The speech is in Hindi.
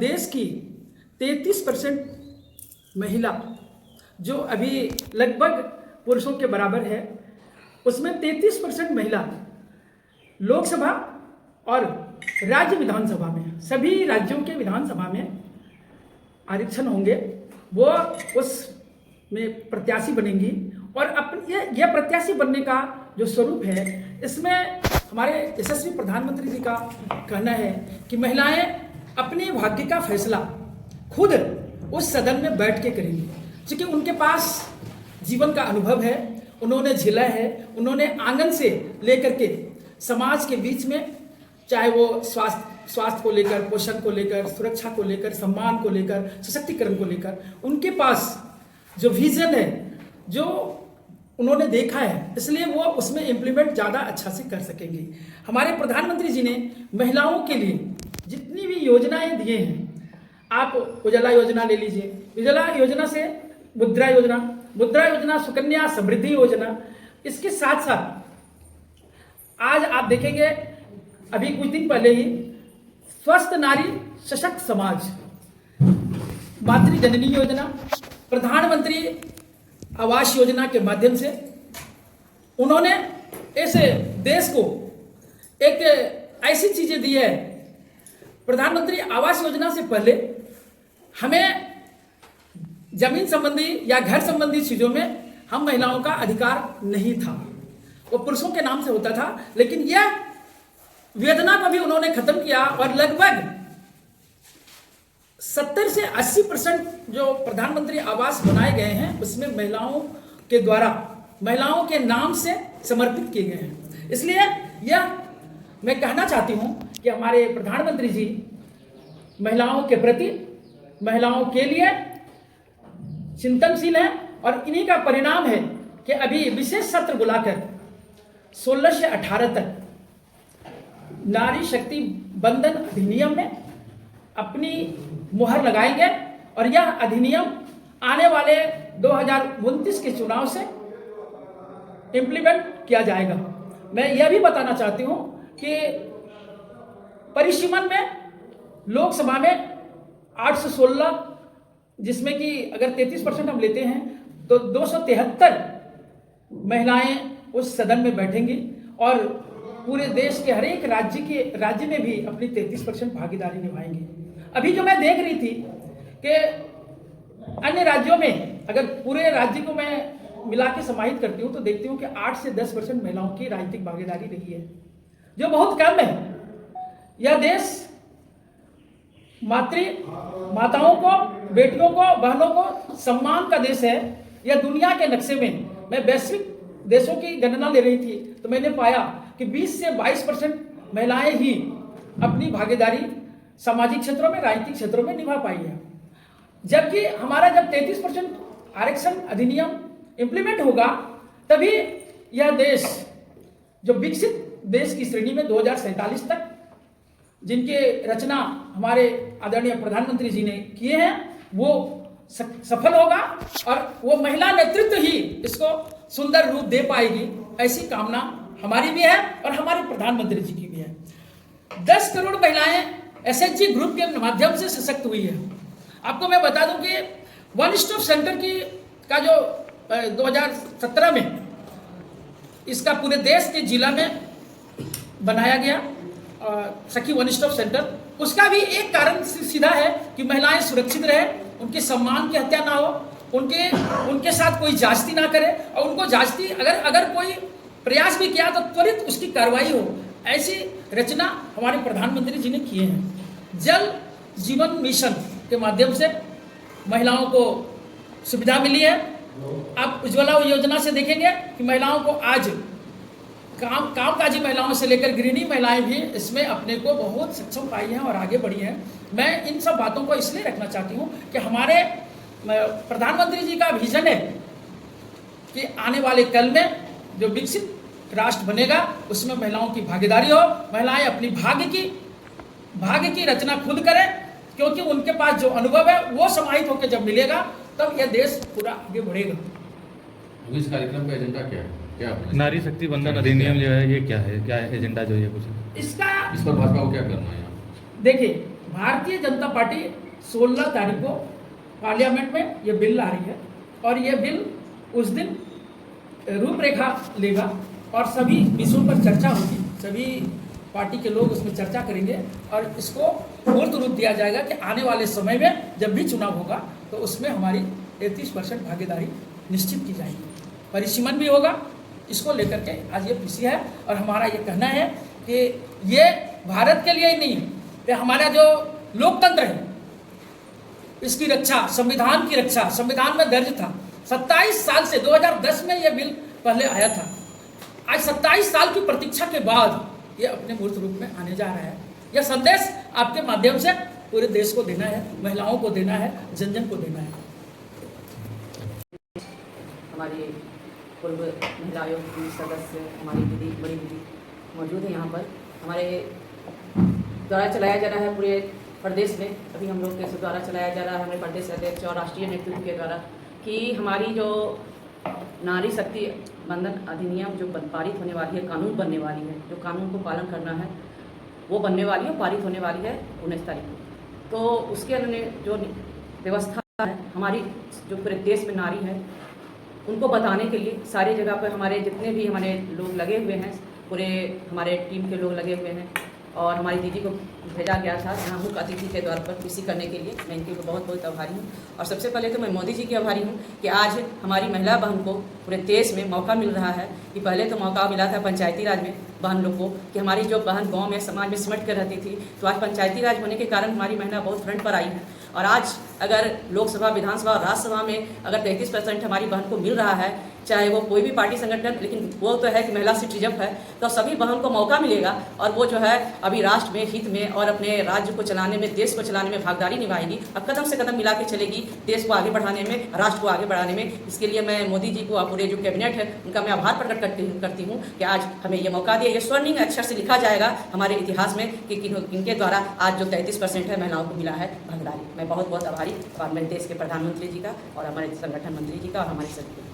देश की 33% महिला, जो अभी लगभग पुरुषों के बराबर है, उसमें 33% महिला लोकसभा और राज्य विधानसभा में, सभी राज्यों के विधानसभा में आरक्षण होंगे, वो उसमें प्रत्याशी बनेंगी। और अपने यह प्रत्याशी बनने का जो स्वरूप है, इसमें हमारे यशस्वी प्रधानमंत्री जी का कहना है कि महिलाएं अपने भाग्य का फैसला खुद उस सदन में बैठ के करेंगी, क्योंकि उनके पास जीवन का अनुभव है, उन्होंने झेला है, उन्होंने आंगन से लेकर के समाज के बीच में, चाहे वो स्वास्थ्य को लेकर, पोषण को लेकर, सुरक्षा को लेकर, सम्मान को लेकर, सशक्तिकरण को लेकर, उनके पास जो विजन है, जो उन्होंने देखा है, इसलिए वो उसमें इम्प्लीमेंट ज़्यादा अच्छा से कर सकेंगे। हमारे प्रधानमंत्री जी ने महिलाओं के लिए जितनी भी योजनाएं दिए हैं, आप उजाला योजना ले लीजिए, उजाला योजना से मुद्रा योजना, सुकन्या समृद्धि योजना, इसके साथ साथ आज आप देखेंगे अभी कुछ दिन पहले ही स्वस्थ नारी सशक्त समाज, मातृ जननी योजना, प्रधानमंत्री आवास योजना के माध्यम से उन्होंने ऐसे देश को एक ऐसी चीजें दी है। प्रधानमंत्री आवास योजना से पहले हमें जमीन संबंधी या घर संबंधी चीजों में हम महिलाओं का अधिकार नहीं था, वो पुरुषों के नाम से होता था। लेकिन यह वेदना को भी उन्होंने खत्म किया और लगभग 70 से 80% जो प्रधानमंत्री आवास बनाए गए हैं, उसमें महिलाओं के द्वारा, महिलाओं के नाम से समर्पित किए गए हैं। इसलिए यह मैं कहना चाहती हूं कि हमारे प्रधानमंत्री जी महिलाओं के प्रति, महिलाओं के लिए चिंतनशील है, और इन्हीं का परिणाम है कि अभी विशेष सत्र बुलाकर 16 से 18 तक नारी शक्ति बंधन अधिनियम में अपनी मुहर लगाएंगे, और यह अधिनियम आने वाले 2029 के चुनाव से इम्प्लीमेंट किया जाएगा। मैं यह भी बताना चाहती हूं कि परिसीमन में लोकसभा में 816, जिसमें कि अगर 33% हम लेते हैं तो 273 महिलाएं उस सदन में बैठेंगी, और पूरे देश के हर एक राज्य में भी अपनी 33% भागीदारी निभाएंगी। अभी जो मैं देख रही थी कि अन्य राज्यों में, अगर पूरे राज्य को मैं मिला के समाहित करती हूँ तो देखती हूँ कि 8 से 10% महिलाओं की राजनीतिक भागीदारी रही है, जो बहुत कम है। यह देश माताओं को, बेटियों को, बहनों को सम्मान का देश है। यह दुनिया के नक्शे में, मैं वैश्विक देशों की गणना ले रही थी तो मैंने पाया कि 20 से 22% महिलाएं ही अपनी भागीदारी सामाजिक क्षेत्रों में, राजनीतिक क्षेत्रों में निभा पाई है। जबकि हमारा जब 33% आरक्षण अधिनियम इंप्लीमेंट होगा, तभी यह देश जो विकसित देश की श्रेणी में 2047 तक, जिनके रचना हमारे आदरणीय प्रधानमंत्री जी ने किए हैं, वो सफल होगा, और वो महिला नेतृत्व ही इसको सुंदर रूप दे पाएगी, ऐसी कामना हमारी भी है और हमारे प्रधानमंत्री जी की भी है। 10 करोड़ महिलाएं एसएचजी ग्रुप के माध्यम से सशक्त हुई है। आपको मैं बता दूं कि वन स्टॉप सेंटर का जो 2017 में इसका पूरे देश के जिला में बनाया गया सखी वन स्टॉप सेंटर, उसका भी एक कारण सीधा है कि महिलाएं सुरक्षित रहे, उनके सम्मान की हत्या ना हो, उनके साथ कोई जाति ना करे, और उनको जाति अगर कोई प्रयास भी किया तो त्वरित उसकी कार्रवाई हो, ऐसी रचना हमारे प्रधानमंत्री जी ने किए हैं। जल जीवन मिशन के माध्यम से महिलाओं को सुविधा मिली है। आप उज्ज्वला योजना से देखेंगे कि महिलाओं को आज कामकाजी महिलाओं से लेकर गृहिणी महिलाएं भी इसमें अपने को बहुत सक्षम पाई हैं और आगे बढ़ी हैं। मैं इन सब बातों को इसलिए रखना चाहती हूं कि हमारे प्रधानमंत्री जी का विजन है कि आने वाले कल में जो विकसित राष्ट्र बनेगा उसमें महिलाओं की भागीदारी हो, महिलाएं अपनी भाग्य की रचना खुद करें, क्योंकि उनके पास जो अनुभव है वो समाहित होकर जब मिलेगा तब यह देश पूरा आगे बढ़ेगा। इस कार्यक्रम का एजेंडा क्या है? नारी शक्ति बंधन अधिनियम जो है, ये क्या है, क्या एजेंडा जो है कुछ इसका, इस पर भाजपा को क्या करना है? देखिए, भारतीय जनता पार्टी 16 तारीख को पार्लियामेंट में ये बिल ला रही है और ये बिल उस दिन रूपरेखा लेगा और सभी विषयों पर चर्चा होगी, सभी पार्टी के लोग उसमें चर्चा करेंगे और इसको मूर्त रूप दिया जाएगा कि आने वाले समय में जब भी चुनाव होगा तो उसमें हमारी 33% भागीदारी निश्चित की जाएगी, परिसीमन भी होगा। इसको लेकर के आज ये पीसी है और हमारा ये कहना है कि ये भारत के लिए ही नहीं, ये हमारा जो लोकतंत्र है इसकी रक्षा, संविधान की रक्षा, संविधान में दर्ज था 27 साल से 2010 में यह बिल पहले आया था। आज 27 साल की प्रतीक्षा के बाद ये अपने मूर्त रूप में आने जा रहा है। यह संदेश आपके माध्यम से पूरे देश को देना है, महिलाओं को देना है, जन जन को देना है। हमारी पूर्व महिला आयोग की सदस्य हमारी दीदी, बड़ी दीदी मौजूद है यहाँ पर। हमारे द्वारा चलाया जा रहा है पूरे प्रदेश में, अभी हम लोग के द्वारा चलाया जा रहा है हमारे प्रदेश अध्यक्ष और राष्ट्रीय नेतृत्व के द्वारा कि हमारी जो नारी शक्ति बंधन अधिनियम जो पारित होने वाली है, कानून बनने वाली है, जो कानून को पालन करना है वो बनने वाली है, पारित होने वाली है 19 तारीख को। तो उसके अंदर जो व्यवस्था है हमारी जो पूरे देश में नारी है उनको बताने के लिए सारी जगह पर हमारे जितने भी हमारे लोग लगे हुए हैं, पूरे हमारे टीम के लोग लगे हुए हैं और हमारी दीदी को भेजा गया था यहाँ मुख्य अतिथि के तौर पर पीसी करने के लिए। मैं इनके बहुत बहुत आभारी हूँ और सबसे पहले तो मैं मोदी जी की आभारी हूँ कि आज हमारी महिला बहन को पूरे देश में मौका मिल रहा है। कि पहले तो मौका मिला था पंचायती राज में बहन लोग को कि हमारी जो बहन गाँव में समाज में सिमट कर रहती थी, तो आज पंचायती राज होने के कारण हमारी महिला बहुत फ्रंट पर आई है। और आज अगर लोकसभा, विधानसभा और राज्यसभा में अगर 33% हमारी बहन को मिल रहा है, चाहे वो कोई भी पार्टी संगठन, लेकिन वो तो है कि महिला सीट रिजर्व है, तो सभी बहन को मौका मिलेगा और वो जो है अभी राष्ट्र में हित में और अपने राज्य को चलाने में, देश को चलाने में भागीदारी निभाएगी और कदम से कदम मिला के चलेगी देश को आगे बढ़ाने में, राष्ट्र को आगे बढ़ाने में। इसके लिए मैं मोदी जी को और पूरे जो कैबिनेट है उनका मैं आभार प्रकट करती हूँ कि आज हमें ये मौका दिया। ये स्वर्णिम अक्षर से लिखा जाएगा हमारे इतिहास में कि इनके द्वारा आज जो 33% है महिलाओं को मिला है भागीदारी। मैं बहुत बहुत आभारी और मैं देश के प्रधानमंत्री जी का और हमारे संगठन मंत्री जी का और हमारे सभी